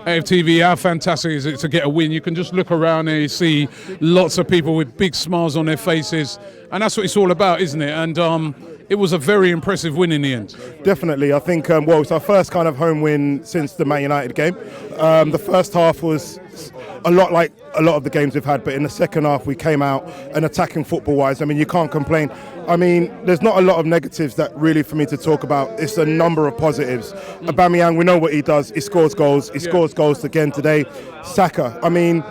AFTV, how fantastic is it to get a win? You can just look around and you see lots of people with big smiles on their faces, and that's what it's all about, isn't it? And it was a very impressive win in the end. Definitely. I think, it's our first kind of home win since the Man United game. The first half was a lot like a lot of the games we've had, but in the second half we came out and attacking football-wise. I mean, you can't complain. I mean, there's not a lot of negatives that really for me to talk about. It's a number of positives. Aubameyang, we know what he does. He scores goals. He scores goals again today. Saka, I mean,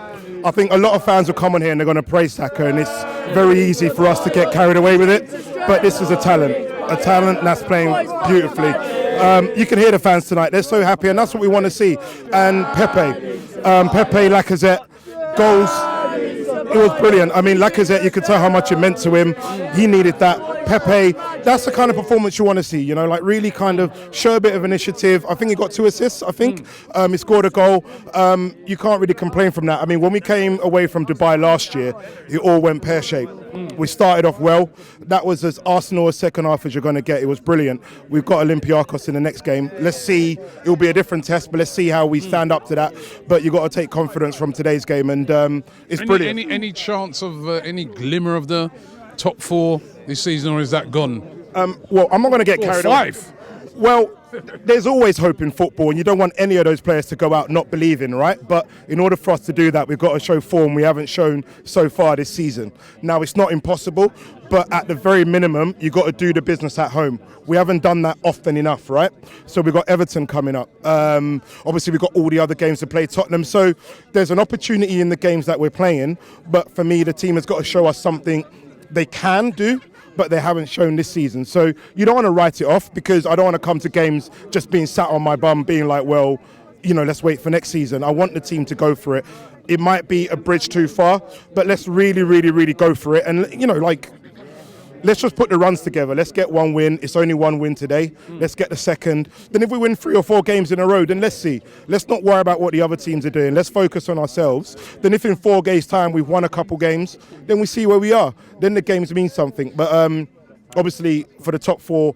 I think a lot of fans will come on here and they're going to praise Saka, and it's very easy for us to get carried away with it. But this is a talent that's playing beautifully. You can hear the fans tonight. They're so happy, and that's what we want to see. And Pepe, Lacazette, goals. It was brilliant. I mean, Lacazette, you could tell how much it meant to him. He needed that. Pepe, that's the kind of performance you want to see, you know, like really kind of show a bit of initiative. I think he got 2 assists, I think. He scored a goal. You can't really complain from that. I mean, when we came away from Dubai last year, it all went pear-shaped. We started off well. That was as Arsenal a second half as you're going to get. It was brilliant. We've got Olympiacos in the next game. Let's see. It'll be a different test, but let's see how we stand up to that. But you've got to take confidence from today's game, and it's brilliant. Any chance of any glimmer of the top 4 this season, or is that gone? Well, I'm not going to get carried away. 5. Well, there's always hope in football, and you don't want any of those players to go out not believing, right? But in order for us to do that, we've got to show form we haven't shown so far this season. Now, it's not impossible, but at the very minimum, you've got to do the business at home. We haven't done that often enough, right? So we've got Everton coming up. Obviously, we've got all the other games to play, Tottenham. So there's an opportunity in the games that we're playing, but for me, the team has got to show us something they can do, but they haven't shown this season. So you don't want to write it off, because I don't want to come to games just being sat on my bum being like, well, you know, let's wait for next season. I want the team to go for it. It might be a bridge too far, but let's really, really, really go for it. And, you know, like, let's just put the runs together. Let's get 1 win. It's only 1 win today. Let's get the second. Then if we win 3 or 4 games in a row, then let's see. Let's not worry about what the other teams are doing. Let's focus on ourselves. Then if in 4 games' time we've won a couple games, then we see where we are. Then the games mean something. But obviously for the top 4,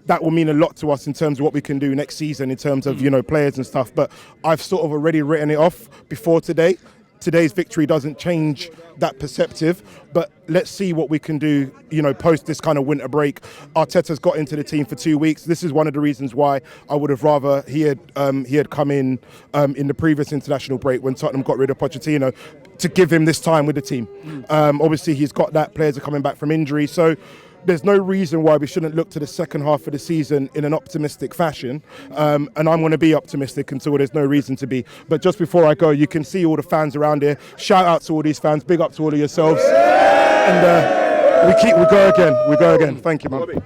that will mean a lot to us in terms of what we can do next season in terms of, you know, players and stuff. But I've sort of already written it off before today. Today's victory doesn't change that perspective, but let's see what we can do, you know, post this kind of winter break. Arteta's got into the team for 2 weeks. This is one of the reasons why I would have rather he had come in the previous international break when Tottenham got rid of Pochettino, to give him this time with the team. Obviously, he's got that. Players are coming back from injury, so there's no reason why we shouldn't look to the second half of the season in an optimistic fashion. And I'm going to be optimistic until there's no reason to be. But just before I go, you can see all the fans around here. Shout out to all these fans. Big up to all of yourselves. And we go again. Thank you, man.